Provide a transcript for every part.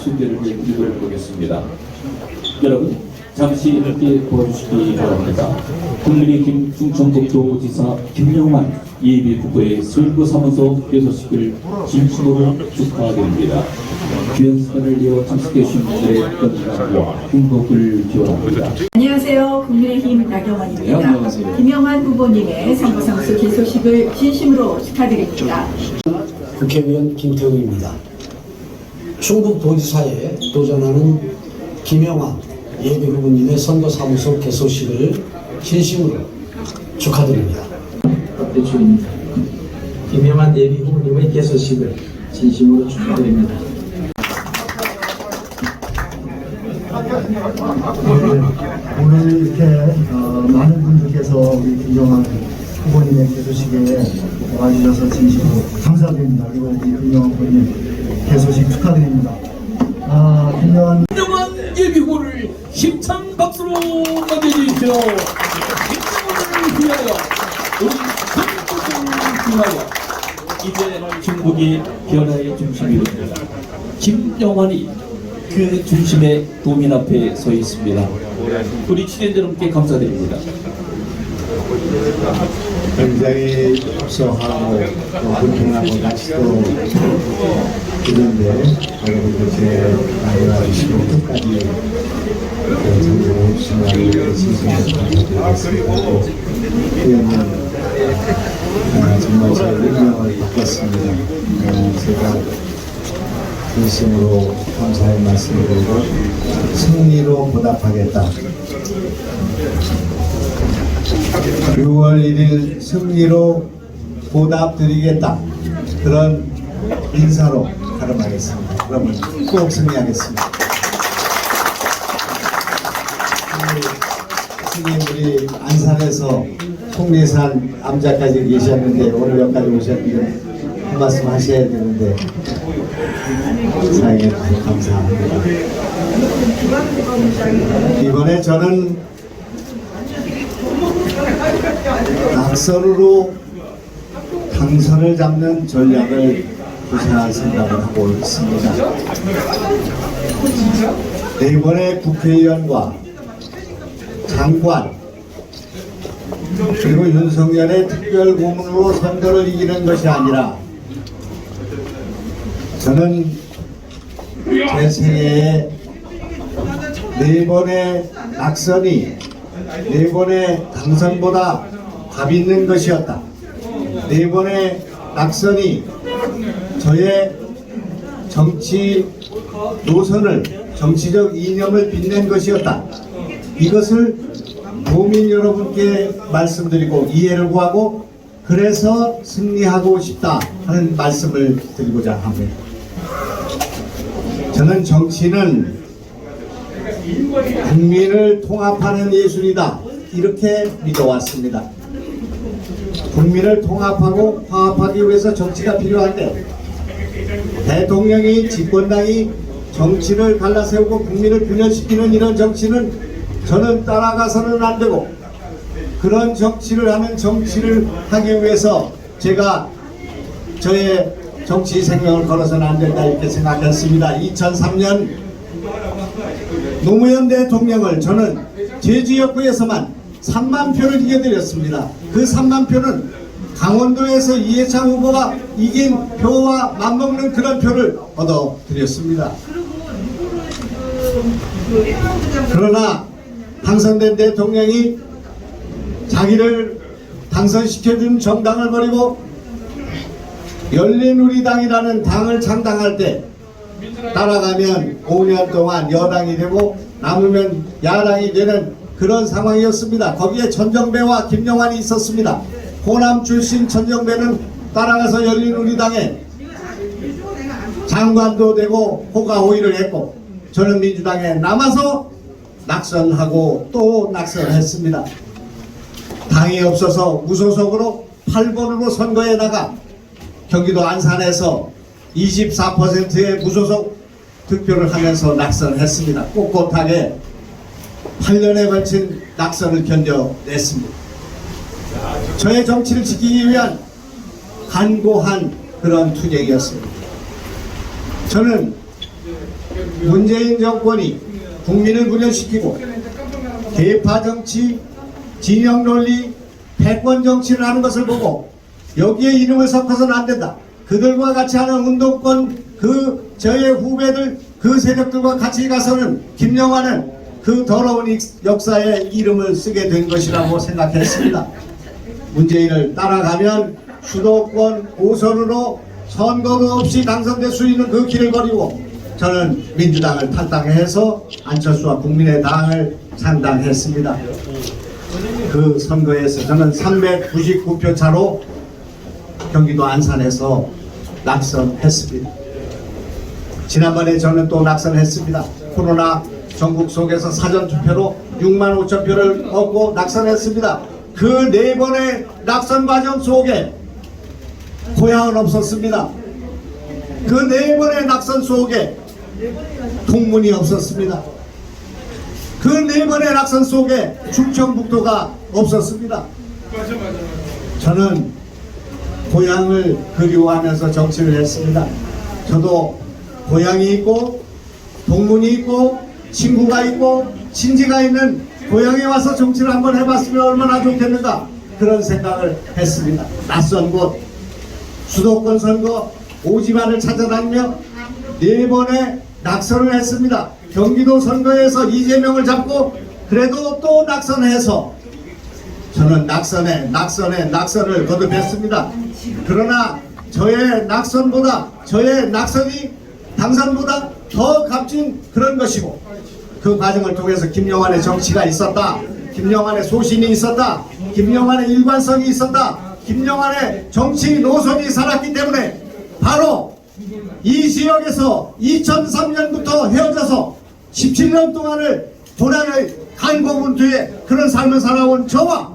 소개를 읽어보겠습니다. 여러분 잠시 함께 도와주시기 바랍니다. 국민의힘 충청북도지사 김영환 예비후보의 선거사무소 개소식을 진심으로 축하드립니다. 귀한 시간을 이어 참석해주신 분들의 건강과 행복을 기원합니다. 안녕하세요. 국민의힘 나경원입니다. 네, 안녕하세요. 김영환 후보님의 선거사무소 개소식을 진심으로 축하드립니다. 국회의원 김태웅입니다. 충북도지사에 도전하는 김영환 예비후보님의 선거사무소 개소식을 진심으로 축하드립니다. 대출입니다. 김영환 예비후보님의 개소식을 진심으로 축하드립니다. 오늘 이렇게 많은 분들께서 우리 김영환 후보님의 개소식에 와주셔서 진심으로 감사드립니다. 그리고 우리 김영환 후보님 개소식 축하드립니다. 김영환 예비후보를 힘찬 박수로 맞이해주십시오. 김영환을 위하여 우리 전국을 위하여 이제 중국이 변화의 중심이 됩니다. 김영환이 그 중심의 도민 앞에 서 있습니다. 우리 취재자 여러분께 감사드립니다. 굉장히 협소하고 불평하고 날씨도 있는데 여러분들 제 나이와 주시고 끝까지 정말 심하게 진심으로 감사드리겠습니다. 의원님 정말 제 운명을 바꿨습니다. 제가 진심으로 감사의 말씀을 드리고 승리로 보답하겠다. 6월 1일 승리로 보답드리겠다. 그런 인사로 가름하겠습니다. 그러면 꼭 승리하겠습니다. 스님들이 안산에서 속리산 암자까지 계셨는데 오늘 여기까지 오셨는데 한 말씀 하셔야 되는데 사랑해 주셔서 감사합니다. 이번에 저는 낙선으로 당선을 잡는 전략을 구사할 생각을 하고 있습니다. 이번에 국회의원과 장관 그리고 윤석열의 특별고문으로 선거를 이기는 것이 아니라 저는 제 생애에 4번의 낙선이 4번의 당선보다 값 있는 것이었다. 4번의 낙선이 저의 정치 노선을 정치적 이념을 빛낸 것이었다. 이것을 도민 여러분께 말씀드리고 이해를 구하고 그래서 승리하고 싶다 하는 말씀을 드리고자 합니다. 저는 정치는 국민을 통합하는 예술이다 이렇게 믿어왔습니다. 국민을 통합하고 화합하기 위해서 정치가 필요한데 대통령이 집권당이 정치를 갈라세우고 국민을 분열시키는 이런 정치는 저는 따라가서는 안 되고 그런 정치를 하는 정치를 하기 위해서 제가 저의 정치 생명을 걸어서는 안 된다 이렇게 생각했습니다. 2003년 노무현 대통령을 저는 제주역구에서만 3만 표를 이겨드렸습니다. 그 3만 표는 강원도에서 이해창 후보가 이긴 표와 맞먹는 그런 표를 얻어드렸습니다. 그러나 당선된 대통령이 자기를 당선시켜준 정당을 버리고 열린우리당이라는 당을 창당할 때 따라가면 5년 동안 여당이 되고 남으면 야당이 되는 그런 상황이었습니다. 거기에 천정배와 김영환이 있었습니다. 호남 출신 천정배는 따라가서 열린우리당에 장관도 되고 호가호의를 했고 저는 민주당에 남아서 낙선하고 또 낙선했습니다. 당이 없어서 무소속으로 8번으로 선거에 나가 경기도 안산에서 24%의 무소속 득표를 하면서 낙선했습니다. 꼿꼿하게 8년에 걸친 낙선을 견뎌냈습니다. 저의 정치를 지키기 위한 간고한 그런 투쟁이었습니다. 저는 문재인 정권이 국민을 분열시키고 계파 정치, 진영 논리, 패권 정치를 하는 것을 보고 여기에 이름을 섞어서는 안 된다. 그들과 같이 하는 운동권 저의 후배들 그 세력들과 같이 가서는 김영환은 그 더러운 역사에 이름을 쓰게 된 것이라고 생각했습니다. 문재인을 따라가면 수도권 5선으로 선거도 없이 당선될 수 있는 그 길을 거리고 저는 민주당을 탈당해서 안철수와 국민의당을 창당했습니다. 그 선거에서 저는 399표 차로 경기도 안산에서 낙선했습니다. 지난번에 저는 또 낙선했습니다. 코로나 전국 속에서 사전투표로 6만 5천 표를 얻고 낙선했습니다. 그 4번의 낙선 과정 속에 고향은 없었습니다. 그 4번의 낙선 속에 동문이 없었습니다. 그 4번의 낙선 속에 충청북도가 없었습니다. 저는 고향을 그리워하면서 정치를 했습니다. 저도 고향이 있고 동문이 있고 친구가 있고 친지가 있는 고향에 와서 정치를 한번 해봤으면 얼마나 좋겠는가 그런 생각을 했습니다. 낯선 곳 수도권 선거 오지마를 찾아다니며 4번의 낙선을 했습니다. 경기도 선거에서 이재명을 잡고 그래도 또 낙선해서 저는 낙선을 거듭했습니다. 그러나 저의 낙선이 당선보다 더 값진 그런 것이고 그 과정을 통해서 김영환의 정치가 있었다. 김영환의 소신이 있었다. 김영환의 일관성이 있었다. 김영환의 정치 노선이 살았기 때문에 바로 이 지역에서 2003년부터 헤어져서 17년 동안을 고난의 간고문투의 그런 삶을 살아온 저와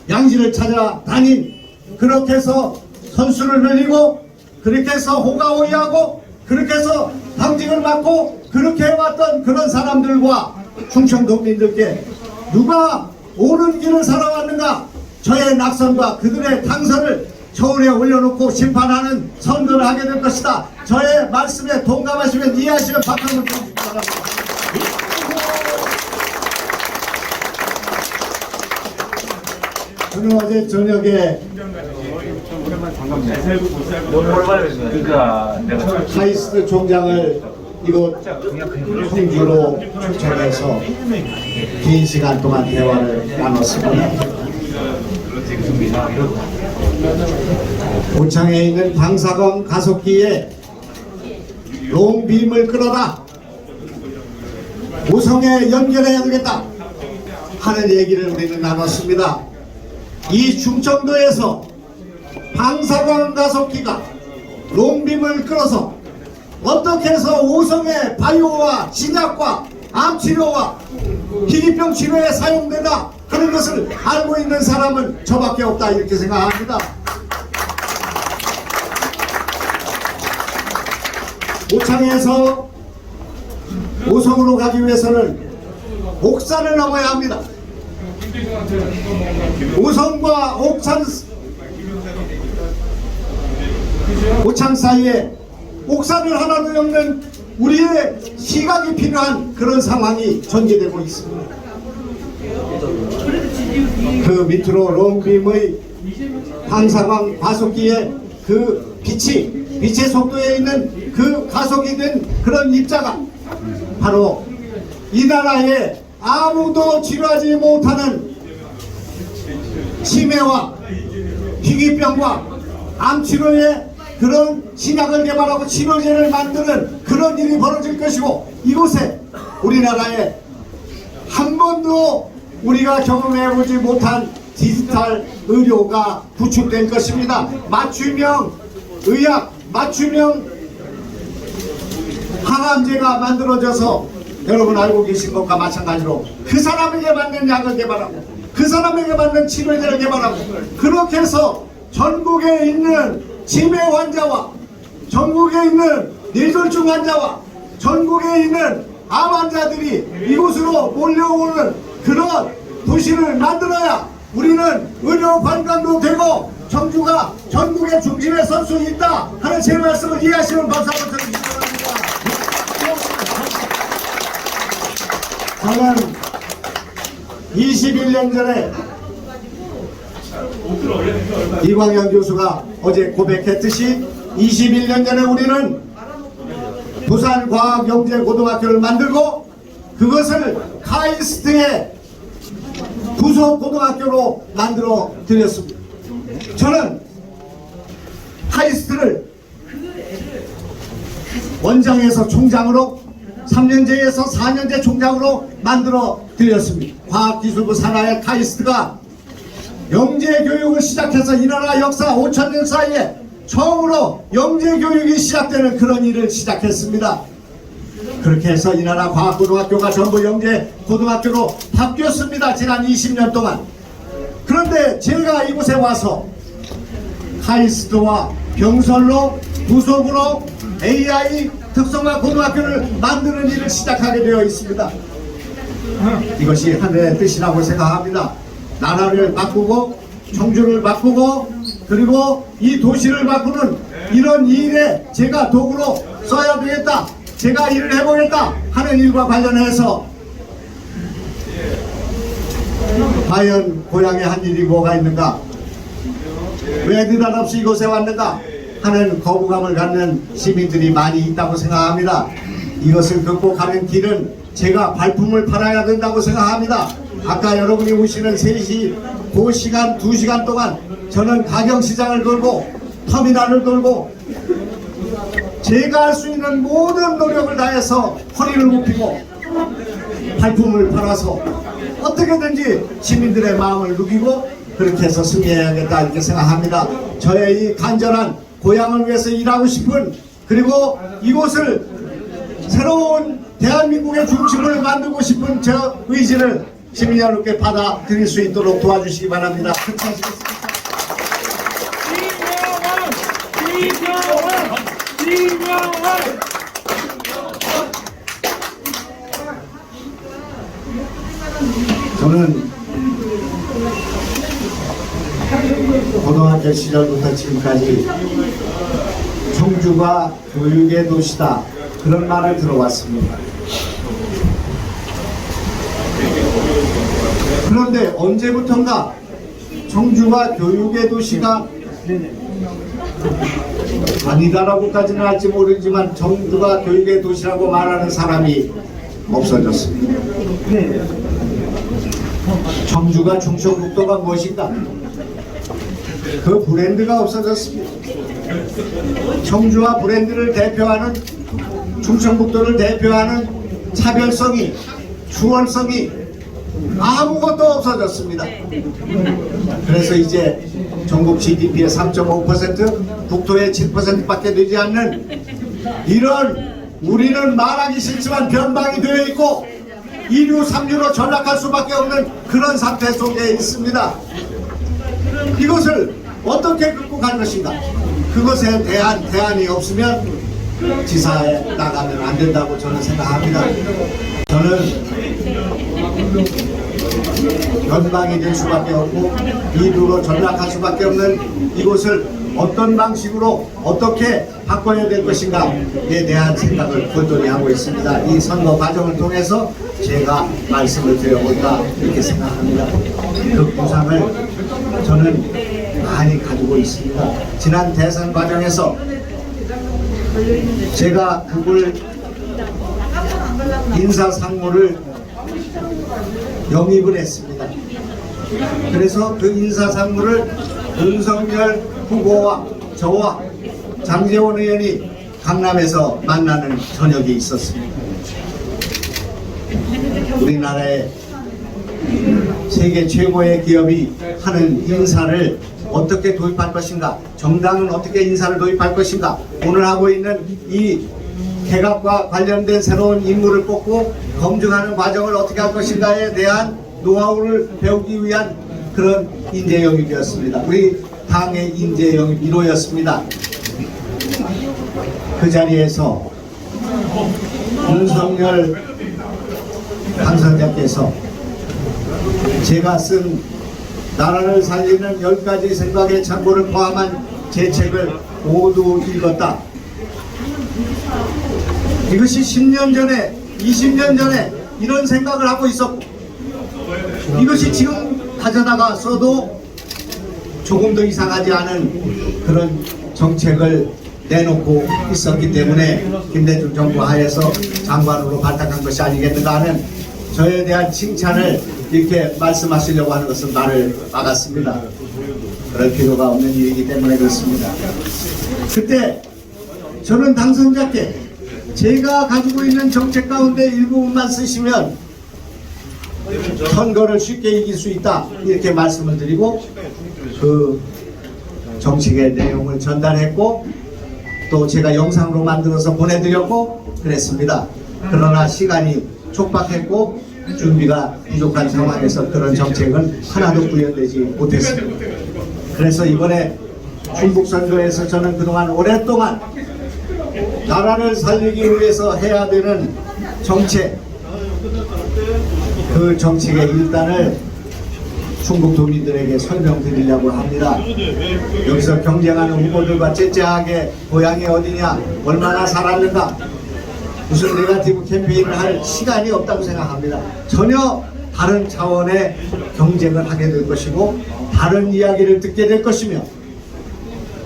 양지를 찾아다닌 그렇게 해서 선수를 흘리고 그렇게 해서 호가호위하고 그렇게 해서 당직을 맡고 그렇게 해왔던 그런 사람들과 충청도민들께 누가 옳은 길을 살아왔는가 저의 낙선과 그들의 당선을 저울에 올려놓고 심판하는 선거를 하게 될 것이다. 저의 말씀에 동감하시면 이해하시면 박수 한번 주시기 바랍니다. 저는 어제 저녁에 카이스트 총장을 이곳 청주로 초청해서 긴 시간 동안 대화를 나눴습니다. 고창에 있는 방사검 가속기에 롱빔을 끌어다 오성에 연결해야 되겠다 하는 얘기를 우리는 나눴습니다. 이 충청도에서 방사광 가속기가 롱빔을 끌어서 어떻게 해서 오성의 바이오와 신약과 암치료와 희귀병 치료에 사용된다 하는 것을 알고 있는 사람은 저밖에 없다 이렇게 생각합니다. 오창에서 오성으로 가기 위해서는 옥산을 넘어야 합니다. 오성과 오창 사이에 옥산을 하나도 엮는 우리의 시각이 필요한 그런 상황이 전개되고 있습니다. 그 밑으로 롱빔의 방사광 가속기에 그 빛의 속도에 있는 그 가속이 된 그런 입자가 바로 이 나라에 아무도 치료하지 못하는 치매와 희귀병과 암치료에 그런 신약을 개발하고 치료제를 만드는 그런 일이 벌어질 것이고 이곳에 우리나라에 한 번도 우리가 경험해보지 못한 디지털 의료가 구축될 것입니다. 맞춤형 의학, 맞춤형 항암제가 만들어져서 여러분 알고 계신 것과 마찬가지로 그 사람에게 맞는 약을 개발하고 그 사람에게 맞는 치료제를 개발하고 그렇게 해서 전국에 있는 치매 환자와 전국에 있는 뇌졸중 환자와 전국에 있는 암 환자들이 이곳으로 몰려오는 그런 도시를 만들어야 우리는 의료 관광도 되고 청주가 전국의 중심에 설 수 있다 하는 제 말씀을 이해하시면 박수 한번 쳐주시기 바랍니다. 저는 21년 전에 이광현 교수가 어제 고백했듯이 21년 전에 우리는 부산과학영재고등학교를 만들고 그것을 카이스트의 부속고등학교로 만들어 드렸습니다. 저는 카이스트를 원장에서 총장으로 3년제에서 4년제 총장으로 만들어 드렸습니다. 과학기술부 산하의 카이스트가 영재교육을 시작해서 이 나라 역사 5,000년 사이에 처음으로 영재교육이 시작되는 그런 일을 시작했습니다. 그렇게 해서 이 나라 과학고등학교가 전부 영재고등학교로 바뀌었습니다. 지난 20년 동안. 그런데 제가 이곳에 와서 카이스트와 병설로 부속으로 AI 특성화 고등학교를 만드는 일을 시작하게 되어 있습니다. 이것이 하늘의 뜻이라고 생각합니다. 나라를 바꾸고 청주를 바꾸고 그리고 이 도시를 바꾸는 이런 일에 제가 도구로 써야 되겠다, 제가 일을 해보겠다 하는 일과 관련해서 과연 고향에 한 일이 뭐가 있는가, 왜 느닷없이 이곳에 왔는가 하는 거부감을 갖는 시민들이 많이 있다고 생각합니다. 이것을 극복하는 길은 제가 발품을 팔아야 된다고 생각합니다. 아까 여러분이 오시는 3시, 그 시간 2시간 동안 저는 가경시장을 돌고 터미널을 돌고 제가 할 수 있는 모든 노력을 다해서 허리를 굽히고 발품을 팔아서 어떻게든지 시민들의 마음을 누기고 그렇게 해서 승리해야겠다 이렇게 생각합니다. 저의 이 간절한 고향을 위해서 일하고 싶은, 그리고 이곳을 새로운 대한민국의 중심을 만들고 싶은 저 의지를 시민 여러분께 받아들일 수 있도록 도와주시기 바랍니다. 그렇게 하시겠습니다. 저는 고등학교 시절부터 지금까지 청주가 교육의 도시다 그런 말을 들어왔습니다. 그런데 언제부턴가 청주가 교육의 도시가 아니다라고까지는 할지 모르지만 청주가 교육의 도시라고 말하는 사람이 없어졌습니다. 청주가 충청북도가 무엇인가? 그 브랜드가 없어졌습니다. 청주와 브랜드를 대표하는, 충청북도를 대표하는 차별성이, 주원성이 아무것도 없어졌습니다. 그래서 이제 전국 GDP의 3.5%, 국토의 7%밖에 되지 않는 이런, 우리는 말하기 싫지만 변방이 되어 있고 2류, 3류로 전락할 수밖에 없는 그런 상태 속에 있습니다. 이것을 어떻게 극복할 것인가? 그것에 대한 대안이 없으면 지사에 나가면 안 된다고 저는 생각합니다. 저는 변방이 될 수밖에 없고 2류로 전락할 수밖에 없는 이곳을 어떤 방식으로 어떻게 바꿔야 될 것인가에 대한 생각을 골똘히 하고 있습니다. 이 선거 과정을 통해서 제가 말씀을 드려볼까 이렇게 생각합니다. 그 구상을 저는 많이 가지고 있습니다. 지난 대선 과정에서 제가 그걸 인사상무를 영입을 했습니다. 그래서 그 인사상무를 윤석열 후보와 저와 장제원 의원이 강남에서 만나는 저녁이 있었습니다. 우리나라의 세계 최고의 기업이 하는 인사를 어떻게 도입할 것인가, 정당은 어떻게 인사를 도입할 것인가, 오늘 하고 있는 이 개각과 관련된 새로운 인물을 뽑고 검증하는 과정을 어떻게 할 것인가에 대한 노하우를 배우기 위한 그런 인재 영입이었습니다. 우리 당의 인재 영입 1호였습니다. 그 자리에서 윤석열 당선자께서 제가 쓴 나라를 살리는 10가지 생각의 참고를 포함한 제 책을 모두 읽었다. 이것이 10년 전에, 20년 전에 이런 생각을 하고 있었고, 이것이 지금 가져다가 써도 조금 더 이상하지 않은 그런 정책을 내놓고 있었기 때문에 김대중 정부 하에서 장관으로 발탁한 것이 아니겠는가 하는 저에 대한 칭찬을 이렇게 말씀하시려고 하는 것은 말을 막았습니다. 그럴 필요가 없는 일이기 때문에 그렇습니다. 그때 저는 당선자께 제가 가지고 있는 정책 가운데 일부분만 쓰시면 선거를 쉽게 이길 수 있다, 이렇게 말씀을 드리고 그 정책의 내용을 전달했고 또 제가 영상으로 만들어서 보내드렸고 그랬습니다. 그러나 시간이 촉박했고 준비가 부족한 상황에서 그런 정책은 하나도 구현되지 못했습니다. 그래서 이번에 충북 선거에서 저는 그동안 오랫동안 나라를 살리기 위해서 해야 되는 정책, 그 정책의 일단을 충북 도민들에게 설명드리려고 합니다. 여기서 경쟁하는 후보들과 째째하게 고향이 어디냐, 얼마나 살았는가, 무슨 네거티브 캠페인을 할 시간이 없다고 생각합니다. 전혀 다른 차원의 경쟁을 하게 될 것이고 다른 이야기를 듣게 될 것이며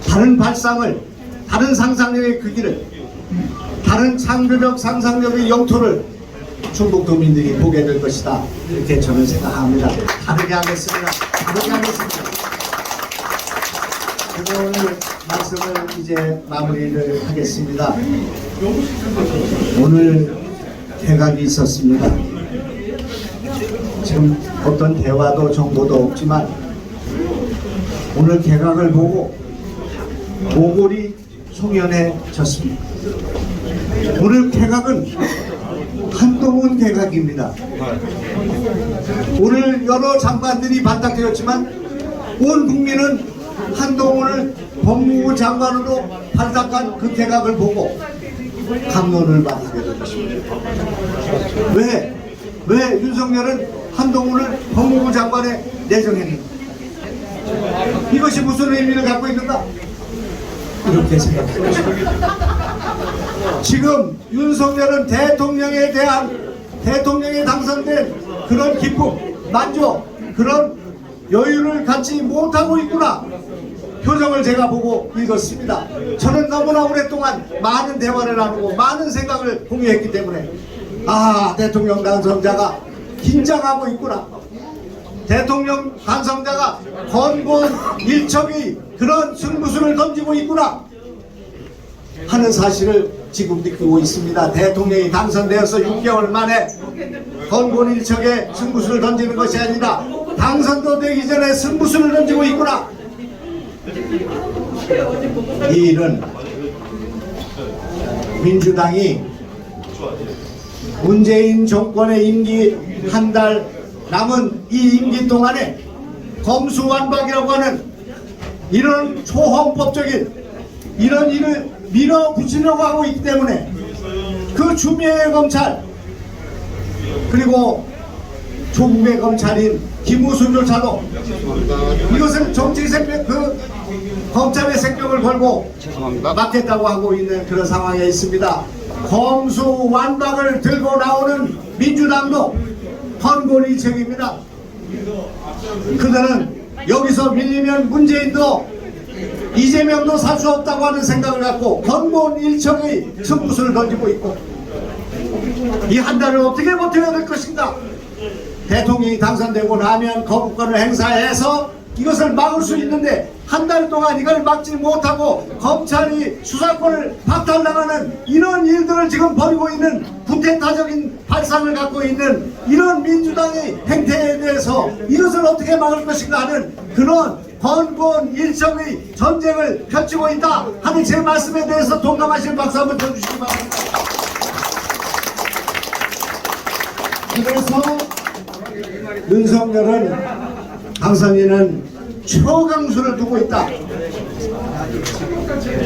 다른 발상을, 다른 상상력의 크기를, 다른 창조적 상상력의 영토를 충북 도민들이 보게 될 것이다, 이렇게 저는 생각합니다. 다르게 하겠습니다. 다르게 하겠습니다. 그래서 오늘 말씀을 이제 마무리를 하겠습니다. 오늘 개각이 있었습니다. 지금 어떤 대화도 정보도 없지만 오늘 개각을 보고 모골이 송연해졌습니다. 오늘 개각은 한동훈 개각입니다. 오늘 여러 장관들이 발탁되었지만 온 국민은 한동훈을 법무부 장관으로 발탁한 그 개각을 보고 감론을 받게 될 것입니다. 왜 윤석열은 한동훈을 법무부 장관에 내정했는가? 이것이 무슨 의미를 갖고 있는가? 이렇게 생각합니다. 지금 윤석열은 대통령에 당선된 그런 기쁨, 만족, 그런 여유를 갖지 못하고 있구나, 표정을 제가 보고 읽었습니다. 저는 너무나 오랫동안 많은 대화를 나누고 많은 생각을 공유했기 때문에 대통령 당선자가 긴장하고 있구나, 대통령 당선자가 건곤 일척의 그런 승부수를 던지고 있구나 하는 사실을 지금 느끼고 있습니다. 대통령이 당선되어서 6개월 만에 건곤 일척의 승부수를 던지는 것이 아니라 당선도 되기 전에 승부수를 던지고 있구나. 이 일은 민주당이 문재인 정권의 임기 한 달 남은 이 임기 동안에 검수완박이라고 하는 이런 초헌법적인 이런 일을 밀어붙이려고 하고 있기 때문에 그 추미애 검찰 그리고 조국의 검찰인 김우순조차도 이것을 정치 생명, 그 검찰의 생명을 걸고 맡겠다고 하고 있는 그런 상황에 있습니다. 검수완박을 들고 나오는 민주당도 헌곤일척입니다. 그들은 여기서 밀리면 문재인도 이재명도 살 수 없다고 하는 생각을 갖고 헌곤일척의 승부수를 던지고 있고, 이 한 달을 어떻게 버텨야 될 것인가? 대통령이 당선되고 나면 거부권을 행사해서 이것을 막을 수 있는데 한 달 동안 이걸 막지 못하고 검찰이 수사권을 박탈당하는 이런 일들을 지금 벌이고 있는 구태타적인 발상을 갖고 있는 이런 민주당의 행태에 대해서 이것을 어떻게 막을 것인가 하는 그런 헌곤일척의 전쟁을 펼치고 있다 하는 제 말씀에 대해서 동감하실 박수 한번 쳐주시기 바랍니다. 그래서 윤석열은 당선인은 초강수를 두고 있다,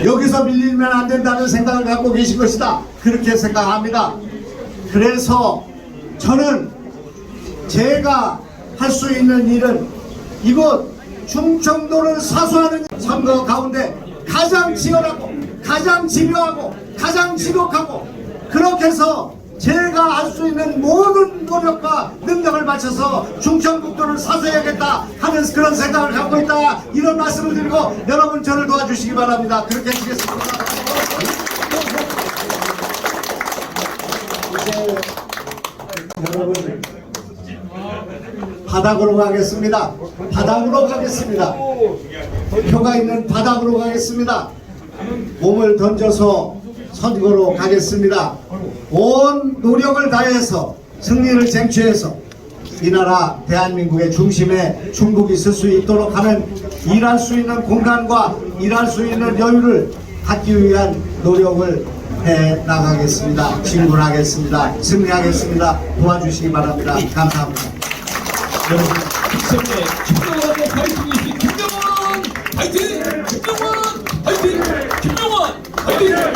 여기서 밀리면 안 된다는 생각을 갖고 계신 것이다, 그렇게 생각합니다. 그래서 저는 제가 할 수 있는 일은 이곳 충청도를 사수하는 선거 가운데 가장 치열하고 가장 집요하고 가장 지독하고 그렇게 해서 제가 할 수 있는 모든 노력과 능력을 바쳐서 충청북도를 사수해야겠다 하는 그런 생각을 갖고 있다, 이런 말씀을 드리고 여러분 저를 도와주시기 바랍니다. 그렇게 하시겠습니다. 이제 여러분 바닥으로 가겠습니다. 바닥으로 가겠습니다. 표가 있는 바닥으로 가겠습니다. 몸을 던져서 선거로 가겠습니다. 온 노력을 다해서 승리를 쟁취해서 이 나라 대한민국의 중심에 충북이 설 수 있도록 하는, 일할 수 있는 공간과 일할 수 있는 여유를 갖기 위한 노력을 해 나가겠습니다. 진군하겠습니다. 승리하겠습니다. 도와주시기 바랍니다. 감사합니다. 여러분, 김성태, 김정환의 파이팅이시 김정환 파이팅! 김정환 파이팅! 김정환 파이팅!